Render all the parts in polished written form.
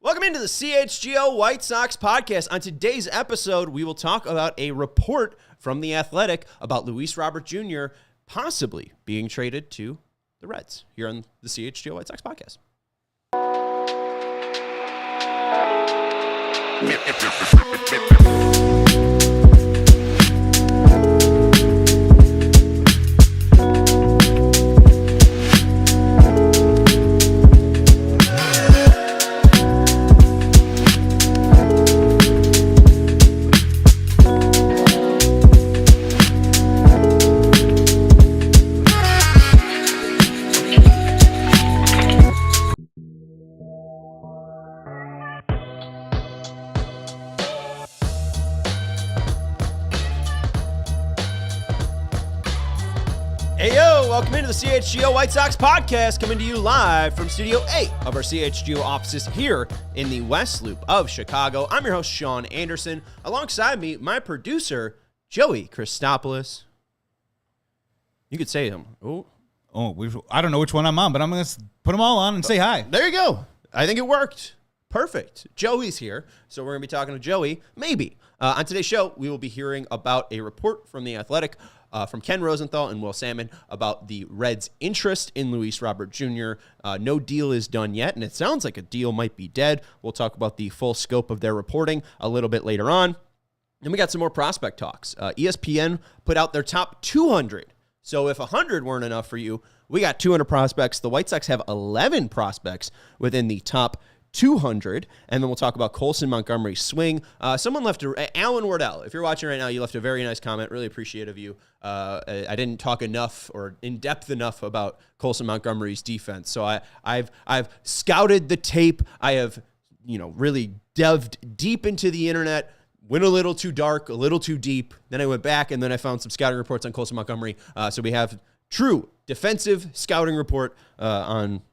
Welcome into the CHGO White Sox podcast. On today's episode, we will talk about a report from The Athletic about Luis Robert Jr. possibly being traded to the Reds here on the CHGO White Sox podcast. Welcome into the CHGO White Sox podcast, coming to you live from Studio 8 of our CHGO offices here in the West Loop of Chicago. I'm your host, Sean Anderson. Alongside me, my producer, Joey Christopoulos. You could say him. I don't know which one I'm on, but I'm going to put them all on and say hi. There you go. I think it worked. Perfect. Joey's here, so we're going to be talking to Joey, maybe. On today's show, we will be hearing about a report from The Athletic from Ken Rosenthal and Will Salmon about the Reds' interest in Luis Robert Jr. No deal is done yet, and it sounds like a deal might be dead. We'll talk about the full scope of their reporting a little bit later on. Then we got some more prospect talks. ESPN put out their top 200. So if 100 weren't enough for you, we got 200 prospects. The White Sox have 11 prospects within the top 200, and then we'll talk about Colson Montgomery's swing. Someone left Alan Wardell. If you're watching right now, you left a very nice comment. Really appreciate of you. I didn't talk enough or in depth enough about Colson Montgomery's defense. So I've scouted the tape. I have really delved deep into the internet. Went a little too dark, a little too deep. Then I went back and then I found some scouting reports on Colson Montgomery. So we have true defensive scouting report on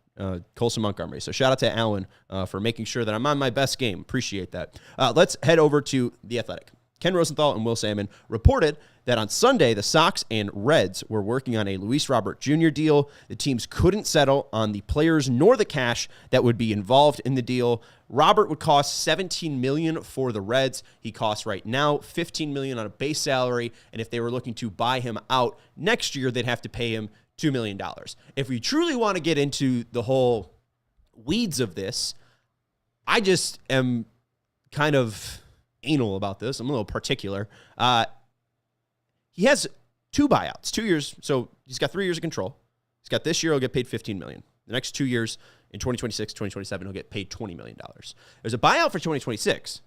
Colson Montgomery. So shout out to Alan for making sure that I'm on my best game. Appreciate that. Let's head over to The Athletic. Ken Rosenthal and Will Salmon reported that on Sunday, the Sox and Reds were working on a Luis Robert Jr. deal. The teams couldn't settle on the players nor the cash that would be involved in the deal. Robert would cost $17 million for the Reds. He costs right now $15 million on a base salary, and if they were looking to buy him out next year, they'd have to pay him $2 million. If we truly want to get into the whole weeds of this, I just am kind of anal about this. I'm a little particular. He has 2 buyouts, 2 years. So he's got 3 years of control. He's got this year, he'll get paid $15 million. The next 2 years, in 2026, 2027, he'll get paid $20 million. There's a buyout for 2026.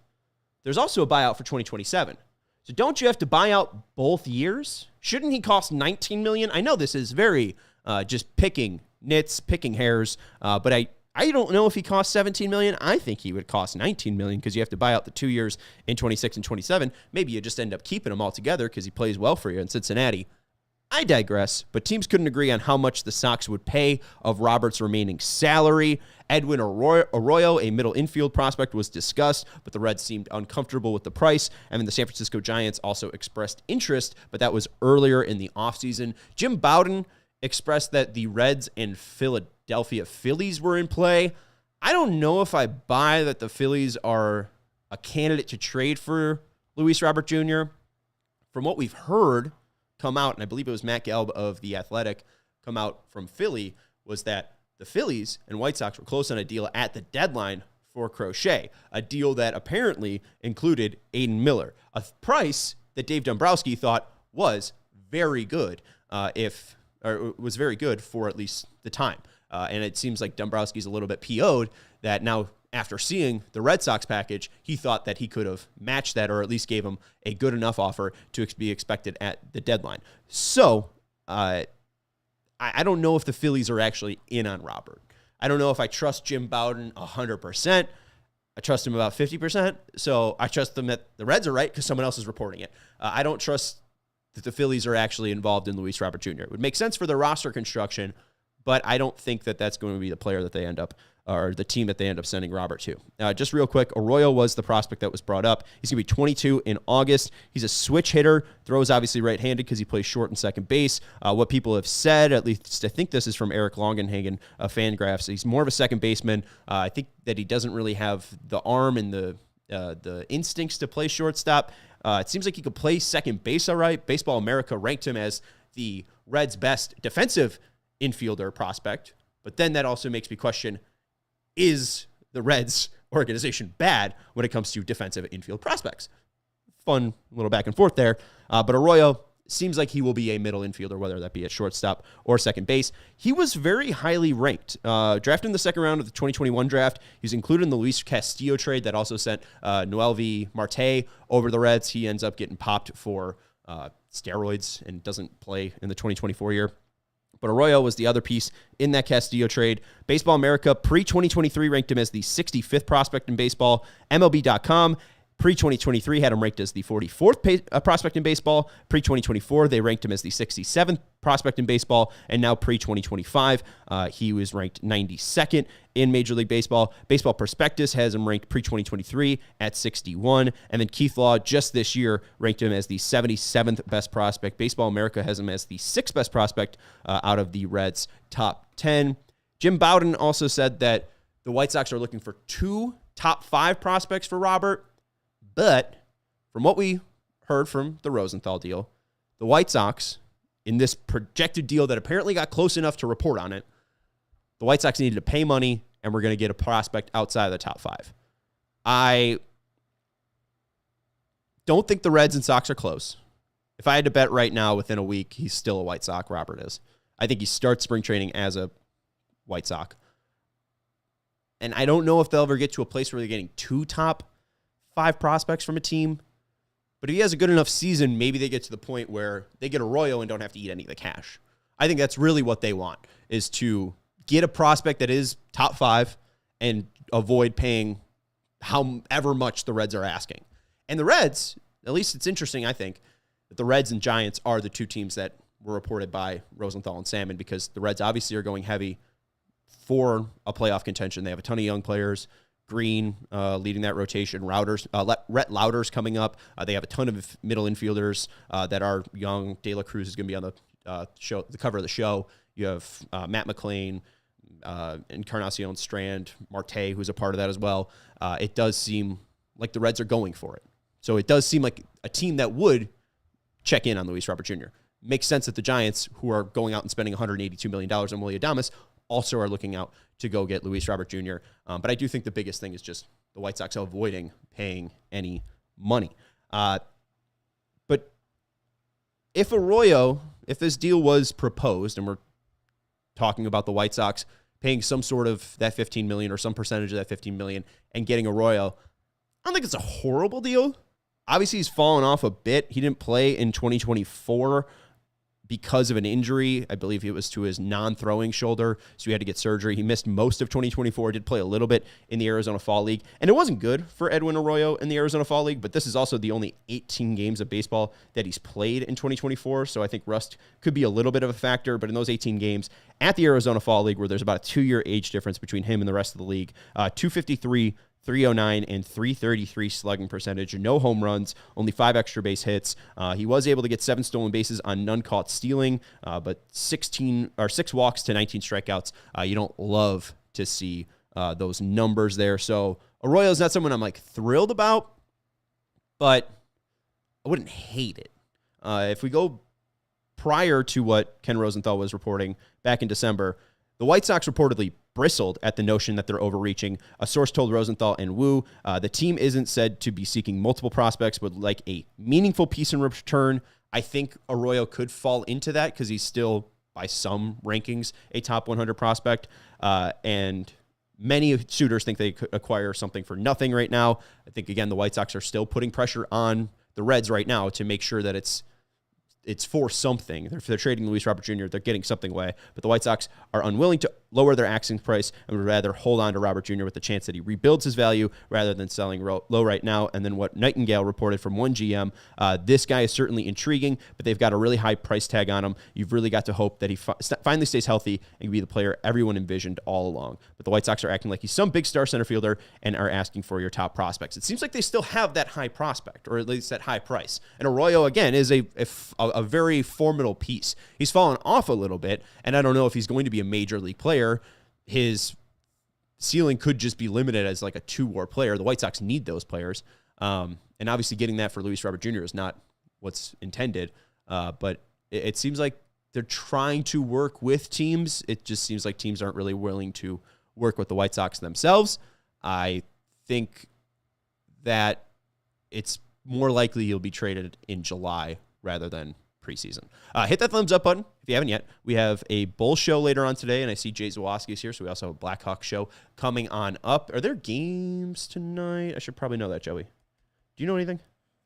There's also a buyout for 2027. So don't you have to buy out both years? Shouldn't he cost $19 million? I know this is very just picking hairs, but I don't know if he costs $17 million. I think he would cost $19 million because you have to buy out the 2 years in 26 and 27. Maybe you just end up keeping him all together because he plays well for you in Cincinnati. I digress, but teams couldn't agree on how much the Sox would pay of Robert's remaining salary. Edwin Arroyo, a middle infield prospect, was discussed, but the Reds seemed uncomfortable with the price. And then the San Francisco Giants also expressed interest, but that was earlier in the offseason. Jim Bowden expressed that the Reds and Philadelphia Phillies were in play. I don't know if I buy that the Phillies are a candidate to trade for Luis Robert Jr. From what we've heard come out, and I believe it was Matt Gelb of The Athletic come out from Philly, was that the Phillies and White Sox were close on a deal at the deadline for Crochet, a deal that apparently included Aiden Miller, a price that Dave Dombrowski thought was very good, was very good for at least the time. And it seems like Dombrowski's a little bit PO'd that now, after seeing the Red Sox package, he thought that he could have matched that or at least gave him a good enough offer to be expected at the deadline. So I don't know if the Phillies are actually in on Robert. I don't know if I trust Jim Bowden 100%. I trust him about 50%. So I trust them that the Reds are right because someone else is reporting it. I don't trust that the Phillies are actually involved in Luis Robert Jr. It would make sense for their roster construction, but I don't think that that's going to be the player that they end up, or the team that they end up sending Robert to. Just real quick, Arroyo was the prospect that was brought up. He's going to be 22 in August. He's a switch hitter, throws obviously right-handed because he plays short and second base. What people have said, at least I think this is from Eric Longenhagen, Fangraphs, he's more of a second baseman. I think that he doesn't really have the arm and the instincts to play shortstop. It seems like he could play second base all right. Baseball America ranked him as the Reds' best defensive infielder prospect, but then that also makes me question, is the Reds organization bad when it comes to defensive infield prospects? Fun little back and forth there. But Arroyo seems like he will be a middle infielder, whether that be at shortstop or second base. He was very highly ranked. Drafted in the second round of the 2021 draft. He was included in the Luis Castillo trade that also sent Noelvi Marte over the Reds. He ends up getting popped for steroids and doesn't play in the 2024 year. But Arroyo was the other piece in that Castillo trade. Baseball America pre-2023 ranked him as the 65th prospect in baseball. MLB.com pre-2023 had him ranked as the 44th prospect in baseball. Pre-2024, they ranked him as the 67th prospect in baseball. And now pre-2025, he was ranked 92nd in Major League Baseball. Baseball Prospectus has him ranked pre-2023 at 61. And then Keith Law just this year ranked him as the 77th best prospect. Baseball America has him as the 6th best prospect out of the Reds' top 10. Jim Bowden also said that the White Sox are looking for 2 top 5 prospects for Robert. But from what we heard from the Rosenthal deal, the White Sox, in this projected deal that apparently got close enough to report on it, the White Sox needed to pay money, and we're going to get a prospect outside of the top 5. I don't think the Reds and Sox are close. If I had to bet right now, within a week, he's still a White Sox, Robert is. I think he starts spring training as a White Sox. And I don't know if they'll ever get to a place where they're getting 2 top 5 prospects from a team. But if he has a good enough season, maybe they get to the point where they get Arroyo and don't have to eat any of the cash. I think that's really what they want, is to get a prospect that is top 5 and avoid paying however much the Reds are asking. And the Reds, at least it's interesting, I think, that the Reds and Giants are the 2 teams that were reported by Rosenthal and Salmon, because the Reds obviously are going heavy for a playoff contention. They have a ton of young players. Green leading that rotation. Rhett Lauder's coming up. They have a ton of middle infielders that are young. De La Cruz is going to be on the cover of the show. You have Matt McClain, Encarnacion Strand, Marte, who's a part of that as well. It does seem like the Reds are going for it. So it does seem like a team that would check in on Luis Robert Jr. Makes sense that the Giants, who are going out and spending $182 million on Willy Adames, also are looking out to go get Luis Robert Jr. But I do think the biggest thing is just the White Sox avoiding paying any money. But if this deal was proposed, and we're talking about the White Sox paying some sort of that $15 million or some percentage of that $15 million and getting Arroyo, I don't think it's a horrible deal. Obviously, he's fallen off a bit. He didn't play in 2024 because of an injury. I believe it was to his non-throwing shoulder, so he had to get surgery. He missed most of 2024, did play a little bit in the Arizona Fall League, and it wasn't good for Edwin Arroyo in the Arizona Fall League, but this is also the only 18 games of baseball that he's played in 2024, so I think rust could be a little bit of a factor, but in those 18 games at the Arizona Fall League, where there's about a 2-year age difference between him and the rest of the league, 253, 309 and 333 slugging percentage, no home runs, only 5 extra base hits. He was able to get 7 stolen bases on none caught stealing, but 6 walks to 19 strikeouts. You don't love to see those numbers there. So Arroyo's not someone I'm like thrilled about, but I wouldn't hate it. If we go prior to what Ken Rosenthal was reporting back in December, the White Sox reportedly bristled at the notion that they're overreaching. A source told Rosenthal and Wu, the team isn't said to be seeking multiple prospects, but like a meaningful piece in return. I think Arroyo could fall into that because he's still, by some rankings, a top 100 prospect. And many suitors think they could acquire something for nothing right now. I think, again, the White Sox are still putting pressure on the Reds right now to make sure that it's for something. If they're trading Luis Robert Jr., they're getting something away. But the White Sox are unwilling to lower their asking price and would rather hold on to Robert Jr. with the chance that he rebuilds his value rather than selling low right now. And then what Nightingale reported from one GM, this guy is certainly intriguing, but they've got a really high price tag on him. You've really got to hope that he finally stays healthy and can be the player everyone envisioned all along. But the White Sox are acting like he's some big star center fielder and are asking for your top prospects. It seems like they still have that high prospect, or at least that high price. And Arroyo, again, is a very formidable piece. He's fallen off a little bit, and I don't know if he's going to be a major league player. His ceiling could just be limited as like a 2-WAR player. The White Sox need those players. And obviously getting that for Luis Robert Jr. is not what's intended. But it seems like they're trying to work with teams. It just seems like teams aren't really willing to work with the White Sox themselves. I think that it's more likely he'll be traded in July rather than preseason. Hit that thumbs up button if you haven't yet. We have a Bull show later on today, and I see Jay Zawoski is here, so we also have a Blackhawk show coming on up. Are there games tonight? I should probably know that, Joey. Do you know anything?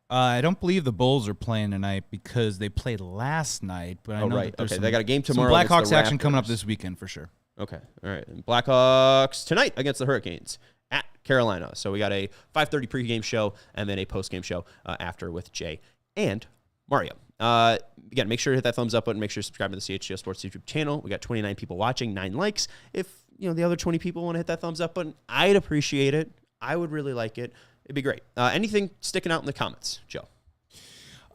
I don't believe the Bulls are playing tonight because they played last night. But I know right. that Okay, they got a game tomorrow. Some Blackhawks the action coming up Raptors. this weekend for sure. Okay, all right. And Blackhawks tonight against the Hurricanes at Carolina. So we got a 5:30 pregame show and then a postgame show after with Jay and Mario. Again, make sure to hit that thumbs up button. Make sure to subscribe to the CHGO Sports YouTube channel. We got 29 people watching, 9 likes. If the other 20 people want to hit that thumbs up button, I'd appreciate it. I would really like it. It'd be great. Anything sticking out in the comments, Joe?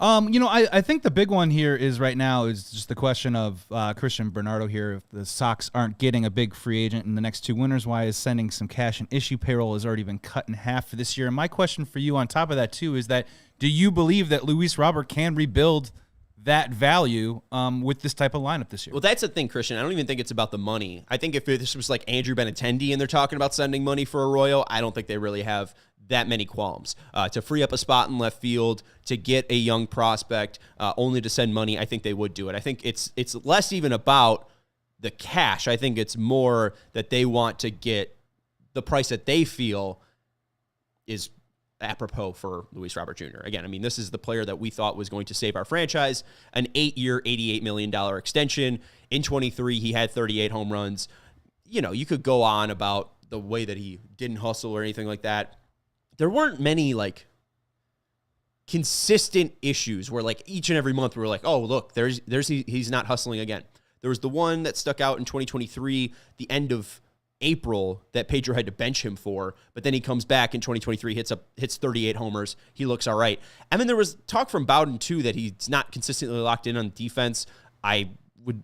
I think the big one here is right now is just the question of Christian Bernardo here. If the Sox aren't getting a big free agent in the next 2 winters, why is sending some cash and issue payroll has already been cut in half for this year? And my question for you on top of that, too, is that do you believe that Luis Robert can rebuild that value with this type of lineup this year? Well, that's the thing, Christian. I don't even think it's about the money. I think if this was like Andrew Benintendi and they're talking about sending money for Arroyo, I don't think they really have that many qualms. To free up a spot in left field, to get a young prospect, only to send money, I think they would do it. I think it's less even about the cash. I think it's more that they want to get the price that they feel is apropos for Luis Robert Jr. Again, I mean, this is the player that we thought was going to save our franchise. An 8-year, $88 million extension. In 23, he had 38 home runs. You could go on about the way that he didn't hustle or anything like that. There weren't many, consistent issues where, each and every month we were like, oh, look, he's not hustling again. There was the one that stuck out in 2023, the end of April, that Pedro had to bench him for, but then he comes back in 2023, hits 38 homers. He looks all right. And then there was talk from Bowden, too, that he's not consistently locked in on defense. I would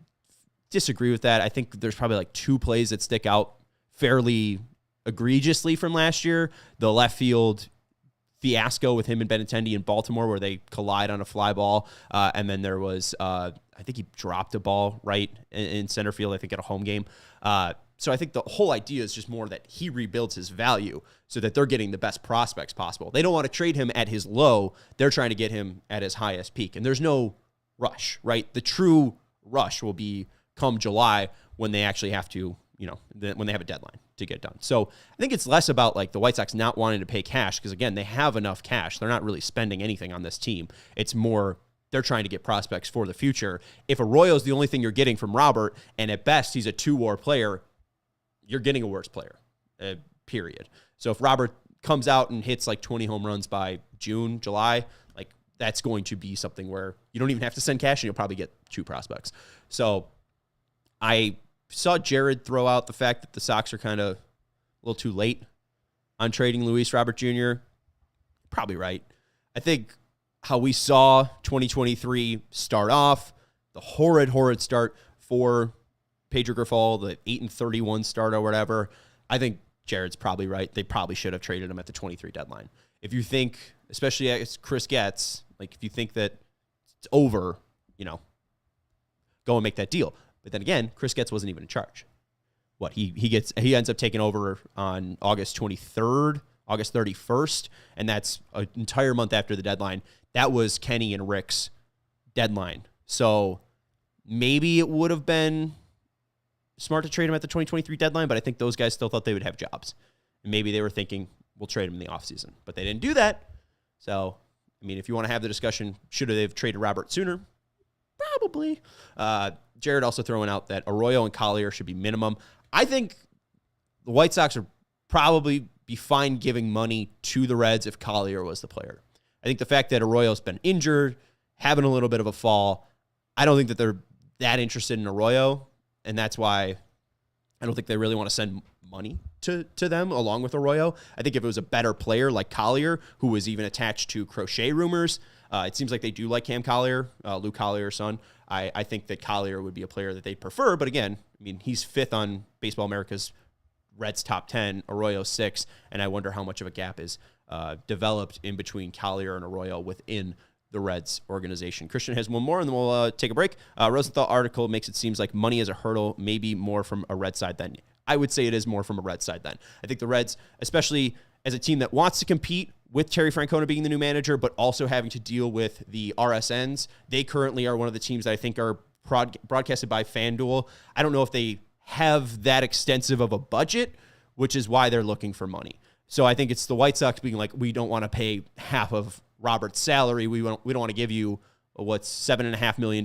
disagree with that. I think there's probably 2 plays that stick out fairly egregiously from last year. The left field fiasco with him and Benintendi in Baltimore where they collide on a fly ball. And then there was, I think he dropped a ball right in center field, I think at a home game. So I think the whole idea is just more that he rebuilds his value so that they're getting the best prospects possible. They don't want to trade him at his low. They're trying to get him at his highest peak. And there's no rush, right? The true rush will be come July when they actually have to, when they have a deadline to get done. So I think it's less about the White Sox not wanting to pay cash because, again, they have enough cash. They're not really spending anything on this team. It's more they're trying to get prospects for the future. If Arroyo is the only thing you're getting from Robert, and at best he's a 2-WAR player, you're getting a worse player, period. So if Robert comes out and hits 20 home runs by June, July, that's going to be something where you don't even have to send cash and you'll probably get 2 prospects. So I saw Jared throw out the fact that the Sox are kind of a little too late on trading Luis Robert Jr. Probably right. I think how we saw 2023 start off, the horrid start for Pedro Grifol, the 8-31 start or whatever, I think Jared's probably right. They probably should have traded him at the 23 deadline. If you think, especially as Chris Getz, if you think that it's over, go and make that deal. But then again, Chris Getz wasn't even in charge. He ends up taking over on August 23rd, August 31st, and that's an entire month after the deadline. That was Kenny and Rick's deadline. So maybe it would have been smart to trade him at the 2023 deadline, but I think those guys still thought they would have jobs. And maybe they were thinking, we'll trade him in the offseason. But they didn't do that. So, if you want to have the discussion, should they have traded Robert sooner? Probably. Jared also throwing out that Arroyo and Collier should be minimum. I think the White Sox are probably be fine giving money to the Reds if Collier was the player. I think the fact that Arroyo's been injured, having a little bit of a fall, I don't think that they're that interested in Arroyo, and that's why I don't think they really want to send money to them along with Arroyo. I think if it was a better player like Collier, who was even attached to Crochet rumors, it seems like they do like Cam Collier, Lou Collier's son. I think that Collier would be a player that they'd prefer, but again, I mean, he's 5th on Baseball America's Reds top 10, Arroyo 6, and I wonder how much of a gap is developed in between Collier and Arroyo within the Reds organization. Christian has one more, and then we'll take a break. Rosenthal article makes it seem like money is a hurdle, maybe more from a Red side than. I would say it is more from a Red side then. I think the Reds, especially as a team that wants to compete with Terry Francona being the new manager, but also having to deal with the RSNs, they currently are one of the teams that I think are broadcasted by FanDuel. I don't know if they have that extensive of a budget, which is why they're looking for money. So I think it's the White Sox being like, we don't want to pay half of Robert's salary. We don't want to give you what's $7.5 million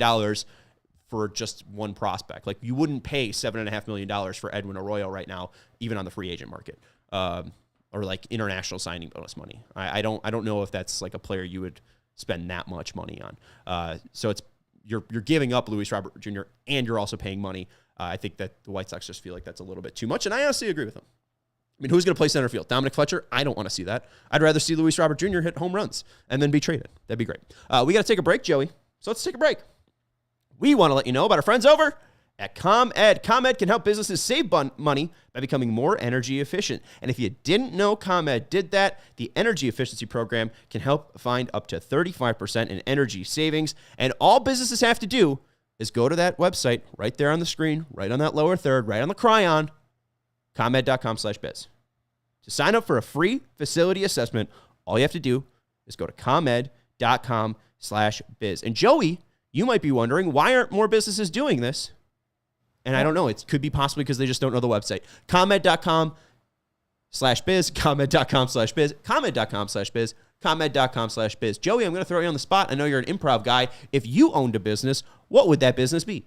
for just one prospect. Like, you wouldn't pay $7.5 million for Edwin Arroyo right now, even on the free agent market, or like international signing bonus money. I don't know if that's like a player you would spend that much money on. So it's you're giving up Luis Robert Jr. and you're also paying money. I think that the White Sox just feel like that's a little bit too much, and I honestly agree with them. I mean, who's going to play center field? Dominic Fletcher? I don't want to see that. I'd rather see Luis Robert Jr. hit home runs and then be traded. That'd be great. We got to take a break, Joey. So let's take a break. We want to let you know about our friends over at ComEd. ComEd can help businesses save money by becoming more energy efficient. And if you didn't know ComEd did that, the Energy Efficiency Program can help find up to 35% in energy savings. And all businesses have to do is go to that website right there on the screen, right on that lower third, right on the cryon, ComEd.com/biz. To sign up for a free facility assessment, all you have to do is go to ComEd.com/biz. And Joey, you might be wondering, why aren't more businesses doing this? And I don't know. It could be possibly because they just don't know the website. ComEd.com/biz, ComEd.com/biz, ComEd.com/biz, ComEd.com/biz. Joey, I'm going to throw you on the spot. I know you're an improv guy. If you owned a business, what would that business be?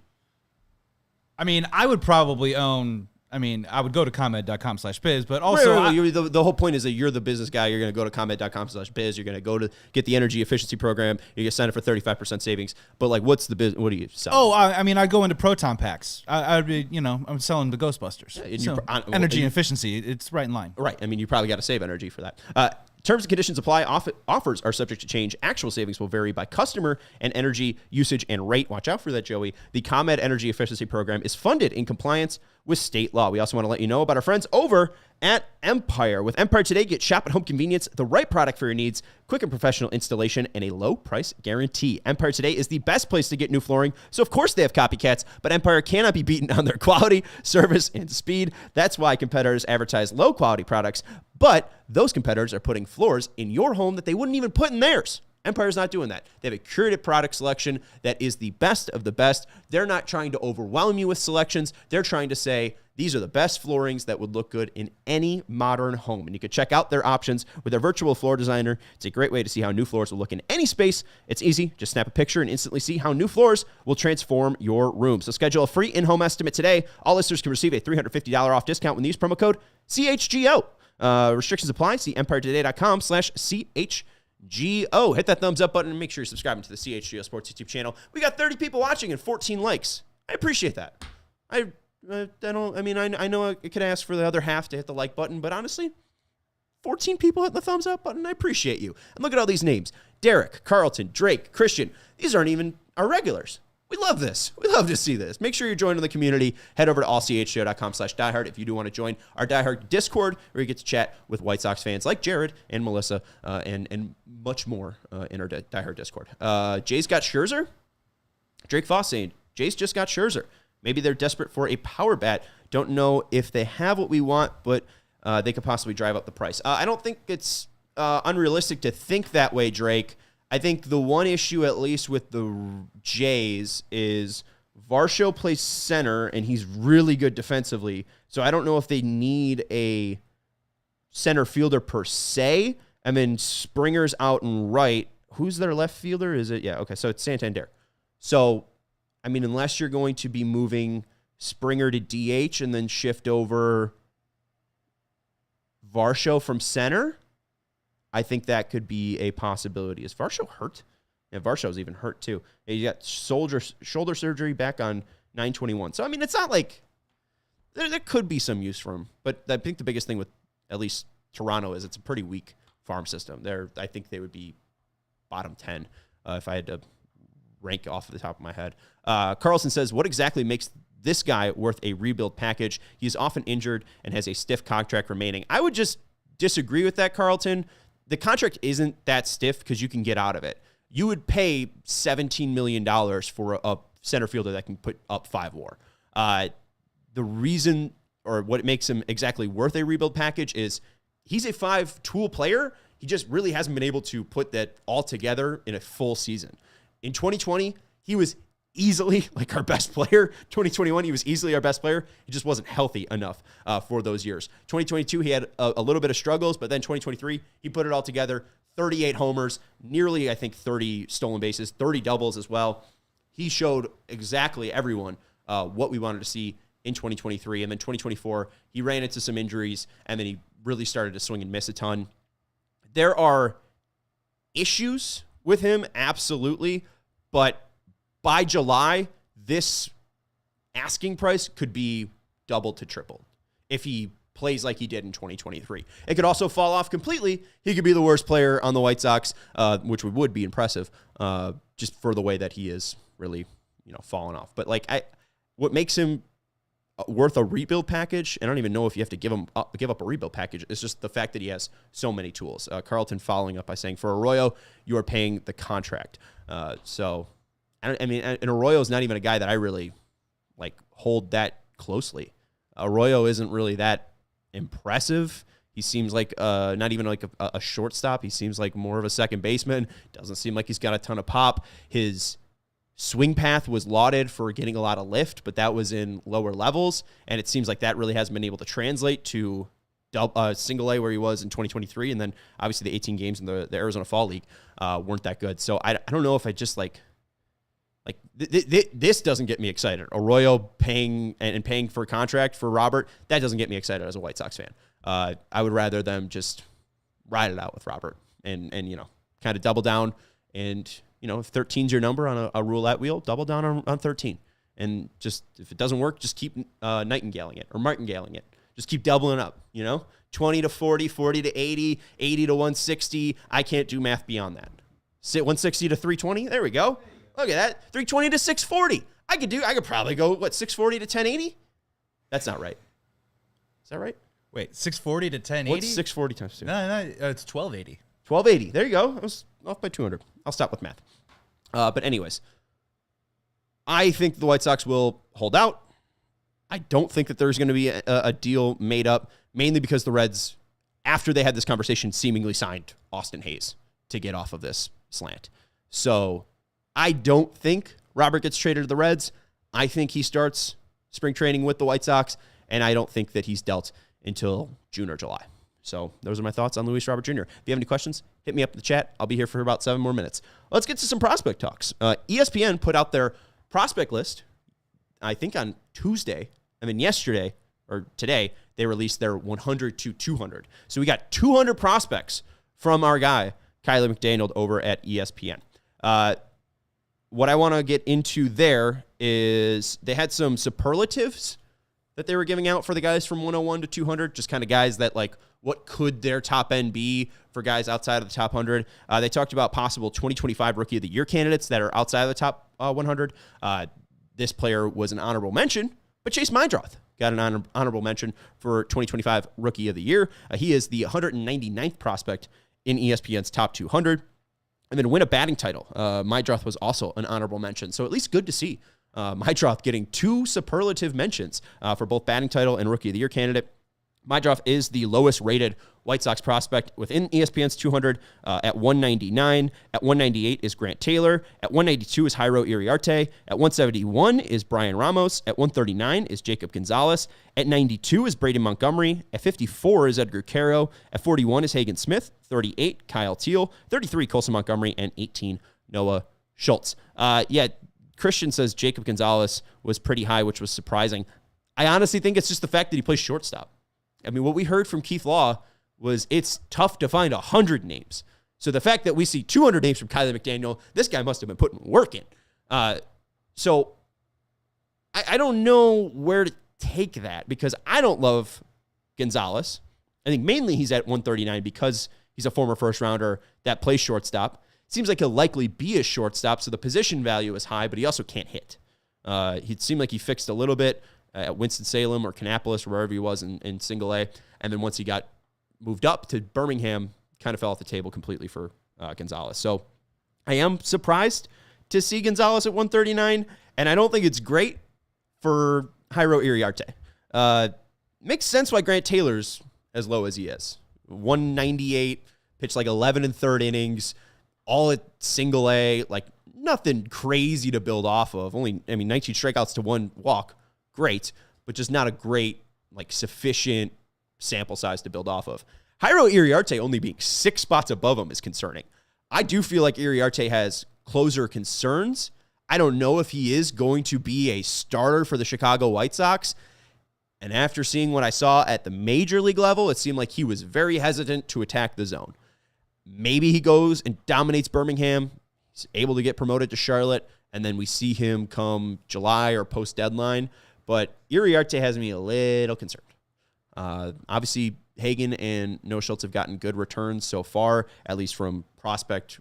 I mean, I would probably own... I would go to ComEd.com/biz, but also... Right. The whole point is that you're the business guy. You're going to go to ComEd.com/biz. You're going to go to get the energy efficiency program. You're going to sign up for 35% savings. But, like, what's the business? What do you sell? Oh, I'd go into proton packs. I'd be, I'm selling the Ghostbusters. Yeah, energy and efficiency, it's right in line. Right. I mean, you probably got to save energy for that. Terms and conditions apply. Offers are subject to change. Actual savings will vary by customer and energy usage and rate. Watch out for that, Joey. The ComEd Energy Efficiency Program is funded in compliance with state law. We also want to let you know about our friends over at Empire. With Empire Today, get shop at home convenience, the right product for your needs, quick and professional installation, and a low price guarantee. Empire Today is the best place to get new flooring, so of course they have copycats, but Empire cannot be beaten on their quality, service, and speed. That's why competitors advertise low quality products, but those competitors are putting floors in your home that they wouldn't even put in theirs. Empire's not doing that. They have a curated product selection that is the best of the best. They're not trying to overwhelm you with selections. They're trying to say, these are the best floorings that would look good in any modern home. And you can check out their options with their virtual floor designer. It's a great way to see how new floors will look in any space. It's easy. Just snap a picture and instantly see how new floors will transform your room. So schedule a free in-home estimate today. All listeners can receive a $350 off discount when they use promo code CHGO. Restrictions apply. See EmpireToday.com/CHGO. Hit that thumbs up button and make sure you're subscribing to the CHGO Sports YouTube channel. We got 30 people watching and 14 likes. I appreciate that. I know I could ask for the other half to hit the like button, but honestly, 14 people hitting the thumbs up button. I appreciate you. And look at all these names. Derek, Carlton, Drake, Christian. These aren't even our regulars. We love this. We love to see this. Make sure you're joining the community. Head over to allchgo.com/diehard if you do want to join our diehard Discord, where you get to chat with White Sox fans like Jared and Melissa and much more in our diehard Discord. Jay's got Scherzer. Drake Foss saying, Jay's just got Scherzer. Maybe they're desperate for a power bat. Don't know if they have what we want, but they could possibly drive up the price. I don't think it's unrealistic to think that way, Drake. I think the one issue, at least with the Jays, is Varsho plays center, and he's really good defensively. So I don't know if they need a center fielder per se. I mean, Springer's out and right. Who's their left fielder? Is it? Yeah, okay, so it's Santander. So, I mean, unless you're going to be moving Springer to DH and then shift over Varsho from center, I think that could be a possibility. Is Varsho hurt? Yeah, Varsho's even hurt too. He got shoulder surgery back on 9/21. So, I mean, it's not like there could be some use for him. But I think the biggest thing with at least Toronto is it's a pretty weak farm system. I think they would be bottom 10 if I had to rank off the top of my head. Carlson says, what exactly makes this guy worth a rebuild package? He's often injured and has a stiff contract remaining. I would just disagree with that, Carlton. The contract isn't that stiff because you can get out of it. You would pay $17 million for a center fielder that can put up 5 WAR. The reason or what makes him exactly worth a rebuild package is he's a 5-tool player. He just really hasn't been able to put that all together in a full season. In 2020, he was easily like our best player. 2021, he was easily our best player. He just wasn't healthy enough for those years. 2022, he had a little bit of struggles, but then 2023, he put it all together. 38 homers, nearly, I think, 30 stolen bases, 30 doubles as well. He showed exactly everyone what we wanted to see in 2023. And then 2024, he ran into some injuries, and then he really started to swing and miss a ton. There are issues with him, absolutely, but by July, this asking price could be doubled to tripled if he plays like he did in 2023. It could also fall off completely. He could be the worst player on the White Sox, which would be impressive, just for the way that he is really, falling off. But what makes him worth a rebuild package, and I don't even know if you have to give up a rebuild package, it's just the fact that he has so many tools. Carlton following up by saying, for Arroyo, you are paying the contract. And Arroyo is not even a guy that I really hold that closely. Arroyo isn't really that impressive. He seems like not even like a shortstop. He seems like more of a second baseman. Doesn't seem like he's got a ton of pop. His swing path was lauded for getting a lot of lift, but that was in lower levels, and it seems like that really hasn't been able to translate to single A where he was in 2023, and then obviously the 18 games in the Arizona Fall League weren't that good. So I don't know if I just this doesn't get me excited. Arroyo paying for a contract for Robert, that doesn't get me excited as a White Sox fan. I would rather them just ride it out with Robert and kind of double down. And, if 13's your number on a roulette wheel, double down on 13. And just, if it doesn't work, just keep nightingaling it or martingaling it. Just keep doubling up, 20 to 40, 40 to 80, 80 to 160. I can't do math beyond that. 160 to 320. There we go. Look at that. 320 to 640. I could probably go, 640 to 1080? That's not right. Is that right? Wait, 640 to 1080? What's 640 times 2? No, it's 1280. 1280. There you go. I was off by 200. I'll stop with math. But anyways, I think the White Sox will hold out. I don't think that there's going to be a deal made up, mainly because the Reds, after they had this conversation, seemingly signed Austin Hayes to get off of this slant. So I don't think Robert gets traded to the Reds. I think he starts spring training with the White Sox, and I don't think that he's dealt until June or July. So those are my thoughts on Luis Robert Jr. If you have any questions, hit me up in the chat. I'll be here for about 7 more minutes. Let's get to some prospect talks. ESPN put out their prospect list, I think on Tuesday. Yesterday or today, they released their 100 to 200. So we got 200 prospects from our guy, Kylie McDaniel, over at ESPN. What I want to get into there is they had some superlatives that they were giving out for the guys from 101 to 200, just kind of guys that what could their top end be for guys outside of the top 100. They talked about possible 2025 Rookie of the Year candidates that are outside of the top 100. This player was an honorable mention, but Chase Meindroth got an honorable mention for 2025 Rookie of the Year. He is the 199th prospect in ESPN's top 200. And then win a batting title. Meindroth was also an honorable mention. So at least good to see Meindroth getting 2 superlative mentions for both batting title and Rookie of the Year candidate. Meindroth is the lowest rated White Sox prospect within ESPN's 200 at 199. At 198 is Grant Taylor. At 192 is Jairo Iriarte. At 171 is Brian Ramos. At 139 is Jacob Gonzalez. At 92 is Braden Montgomery. At 54 is Edgar Caro. At 41 is Hagen Smith. 38, Kyle Teal. 33, Colson Montgomery. And 18, Noah Schultz. Christian says Jacob Gonzalez was pretty high, which was surprising. I honestly think it's just the fact that he plays shortstop. I mean, what we heard from Keith Law was it's tough to find 100 names. So the fact that we see 200 names from Kyler McDaniel, this guy must have been putting work in. So I don't know where to take that because I don't love Gonzalez. I think mainly he's at 139 because he's a former first rounder that plays shortstop. Seems like he'll likely be a shortstop, so the position value is high, but he also can't hit. He seemed like he fixed a little bit at Winston-Salem or Kannapolis or wherever he was in single A, and then once he got moved up to Birmingham, kind of fell off the table completely for Gonzalez. So I am surprised to see Gonzalez at 139, and I don't think it's great for Jairo Iriarte. Makes sense why Grant Taylor's as low as he is. 198, pitched like 11 and third innings, all at single A, like nothing crazy to build off of. 19 strikeouts to 1 walk, great, but just not a great, like sufficient sample size to build off of. Jairo Iriarte only being 6 spots above him is concerning. I do feel like Iriarte has closer concerns. I don't know if he is going to be a starter for the Chicago White Sox. And after seeing what I saw at the major league level, it seemed like he was very hesitant to attack the zone. Maybe he goes and dominates Birmingham. He's able to get promoted to Charlotte, and then we see him come July or post-deadline. But Iriarte has me a little concerned. Obviously, Hagen and Noah Schultz have gotten good returns so far, at least from prospect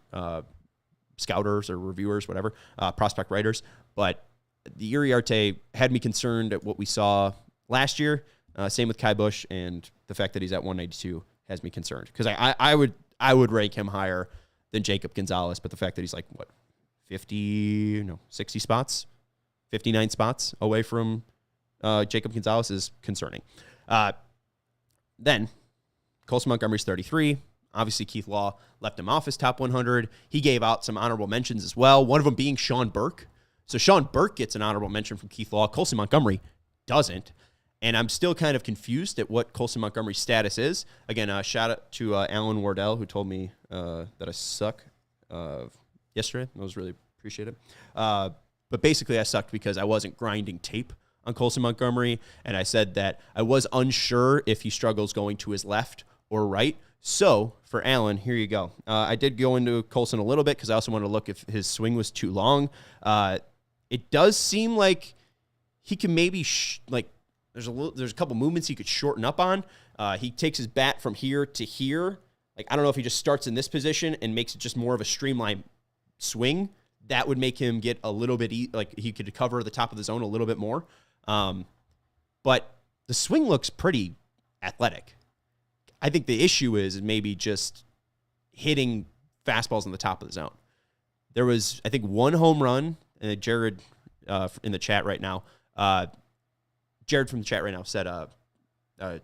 scouters or reviewers, whatever, prospect writers. But the Iriarte had me concerned at what we saw last year. Same with Kai Busch, and the fact that he's at 192 has me concerned because I would rank him higher than Jacob Gonzalez, but the fact that he's like 60 spots, 59 spots away from Jacob Gonzalez is concerning. Then Colson Montgomery's 33. Obviously, Keith Law left him off his top 100. He gave out some honorable mentions as well, one of them being Sean Burke. So Sean Burke gets an honorable mention from Keith Law. Colson Montgomery doesn't. And I'm still kind of confused at what Colson Montgomery's status is. Again, shout out to Alan Wardell, who told me that I suck yesterday. That was really appreciated. But basically, I sucked because I wasn't grinding tape on Colson Montgomery, and I said that I was unsure if he struggles going to his left or right. So, for Alan, here you go. I did go into Colson a little bit because I also wanted to look if his swing was too long. It does seem like he can maybe, there's a couple movements he could shorten up on. He takes his bat from here to here. Like, I don't know if he just starts in this position and makes it just more of a streamlined swing. That would make him get a little bit, he could cover the top of the zone a little bit more. But the swing looks pretty athletic. I think the issue is maybe just hitting fastballs in the top of the zone. There was, I think, 1 home run, and Jared in the chat right now, Jared from the chat right now said,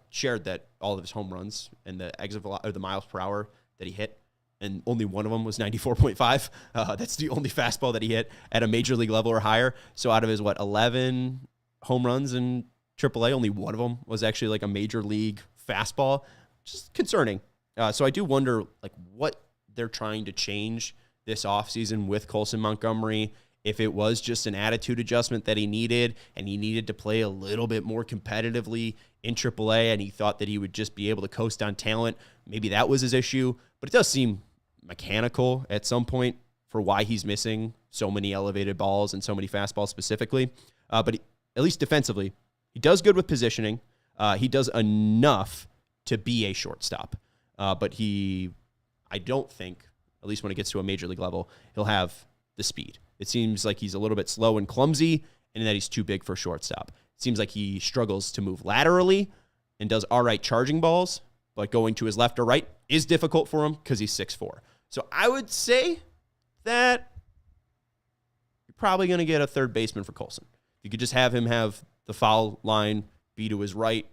shared that all of his home runs and the exit or the miles per hour that he hit, and only one of them was 94.5. That's the only fastball that he hit at a major league level or higher. So out of his, 11 home runs in AAA, only one of them was actually like a major league fastball. Just concerning. So I do wonder what they're trying to change this offseason with Colson Montgomery. If it was just an attitude adjustment that he needed, and he needed to play a little bit more competitively in AAA, and he thought that he would just be able to coast on talent, maybe that was his issue. But it does seem mechanical at some point for why he's missing so many elevated balls and so many fastballs specifically. But at least defensively, he does good with positioning. He does enough to be a shortstop. But I don't think, at least when it gets to a major league level, he'll have the speed. It seems like he's a little bit slow and clumsy, and that he's too big for shortstop. It seems like he struggles to move laterally and does all right charging balls, but going to his left or right is difficult for him because he's 6'4". So I would say that you're probably going to get a third baseman for Colson. You could just have him have the foul line be to his right.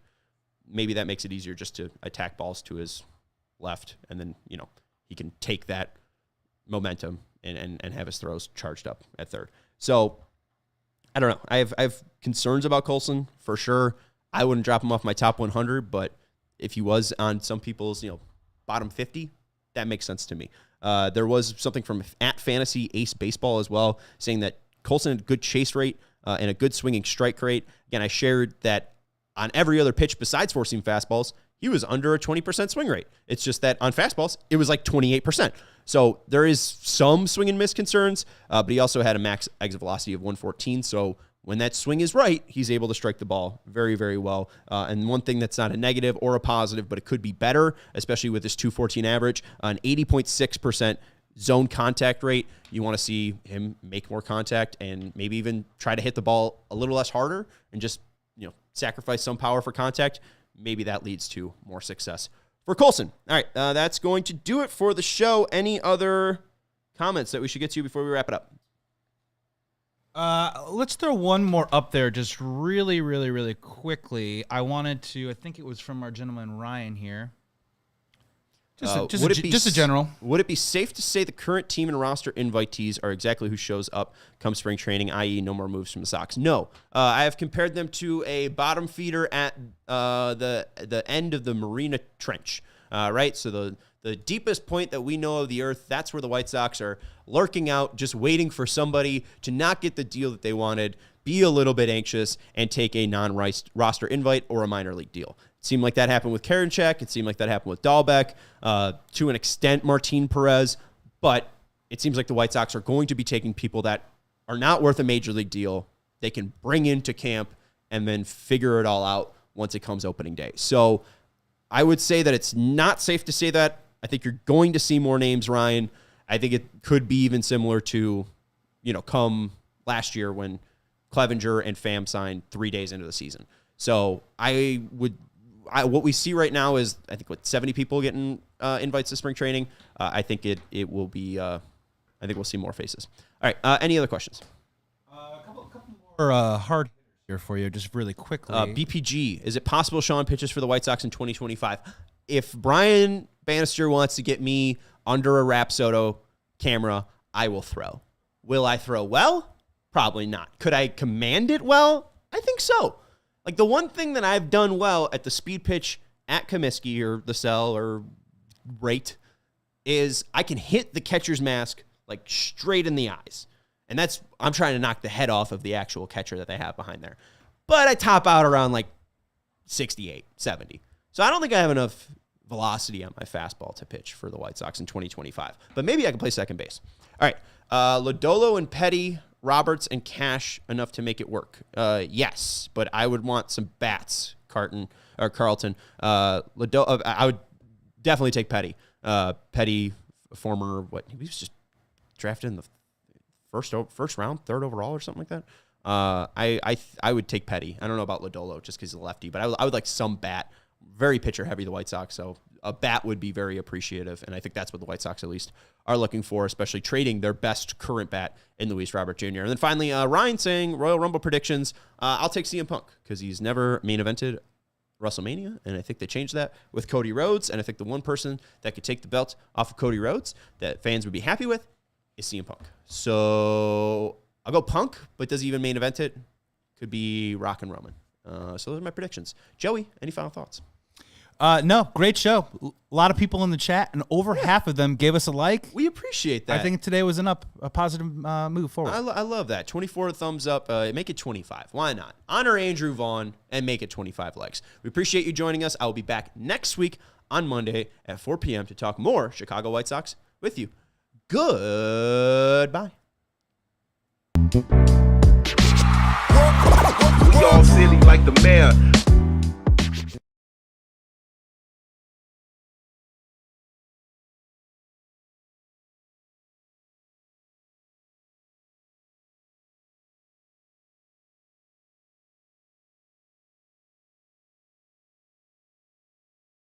Maybe that makes it easier just to attack balls to his left, and then, he can take that momentum and have his throws charged up at third. So, I don't know. I have concerns about Colson, for sure. I wouldn't drop him off my top 100, but if he was on some people's, bottom 50, that makes sense to me. There was something from @Fantasy Ace Baseball as well, saying that Colson had a good chase rate and a good swinging strike rate. Again, I shared that on every other pitch besides four-seam fastballs, he was under a 20% swing rate. It's just that on fastballs, it was like 28%. So there is some swing and miss concerns, but he also had a max exit velocity of 114. So when that swing is right, he's able to strike the ball very, very well. And one thing that's not a negative or a positive, but it could be better, especially with this 214 average, an 80.6% zone contact rate. You want to see him make more contact and maybe even try to hit the ball a little less harder and just, sacrifice some power for contact. Maybe that leads to more success for Colson. All right, that's going to do it for the show. Any other comments that we should get to before we wrap it up? Let's throw one more up there just really, really, really quickly. I think it was from our gentleman Ryan here. Just a general. Would it be safe to say the current team and roster invitees are exactly who shows up come spring training, i.e. no more moves from the Sox? No. I have compared them to a bottom feeder at the end of the Marina Trench, right? So the deepest point that we know of the earth, that's where the White Sox are lurking out, just waiting for somebody to not get the deal that they wanted, be a little bit anxious, and take a non-roster invite or a minor league deal. It seemed like that happened with Karinchak. It seemed like that happened with Dahlbeck, to an extent Martin Perez, but it seems like the White Sox are going to be taking people that are not worth a major league deal. They can bring into camp and then figure it all out once it comes opening day. So I would say that it's not safe to say that. I think you're going to see more names, Ryan. I think it could be even similar to, come last year when Clevenger and Pham signed 3 days into the season. So what we see right now is, I think, 70 people getting invites to spring training. I think it will be, I think we'll see more faces. All right. Any other questions? A couple more hard hitters here for you, just really quickly. BPG, is it possible Sean pitches for the White Sox in 2025? If Brian Bannister wants to get me under a Rapsodo camera, I will throw. Will I throw well? Probably not. Could I command it well? I think so. Like, the one thing that I've done well at the speed pitch at Comiskey or the cell or rate is I can hit the catcher's mask like straight in the eyes. And I'm trying to knock the head off of the actual catcher that they have behind there. But I top out around like 68, 70. So I don't think I have enough velocity on my fastball to pitch for the White Sox in 2025. But maybe I can play second base. All right. Lodolo and Petty, Roberts and Cash enough to make it work. Yes, but I would want some bats, Carlton. I would definitely take Petty. Petty, former, he was just drafted in the first round, third overall or something like that. I would take Petty. I don't know about Lodolo just because he's a lefty, but I would like some bat. Very pitcher heavy, the White Sox, so a bat would be very appreciative, and I think that's what the White Sox at least are looking for, especially trading their best current bat in Luis Robert Jr. And then finally, Ryan saying Royal Rumble predictions. I'll take CM Punk because he's never main evented WrestleMania, and I think they changed that with Cody Rhodes, and I think the one person that could take the belt off of Cody Rhodes that fans would be happy with is CM Punk. So I'll go Punk, but does he even main event it? Could be Rock and Roman. So those are my predictions. Joey, any final thoughts? No, great show. A lot of people in the chat, and over half of them gave us a like. We appreciate that. I think today was a positive move forward. I love that. 24 thumbs up. Make it 25. Why not? Honor Andrew Vaughn and make it 25 likes. We appreciate you joining us. I will be back next week on Monday at 4 p.m. to talk more Chicago White Sox with you. Goodbye. We all silly like the mayor.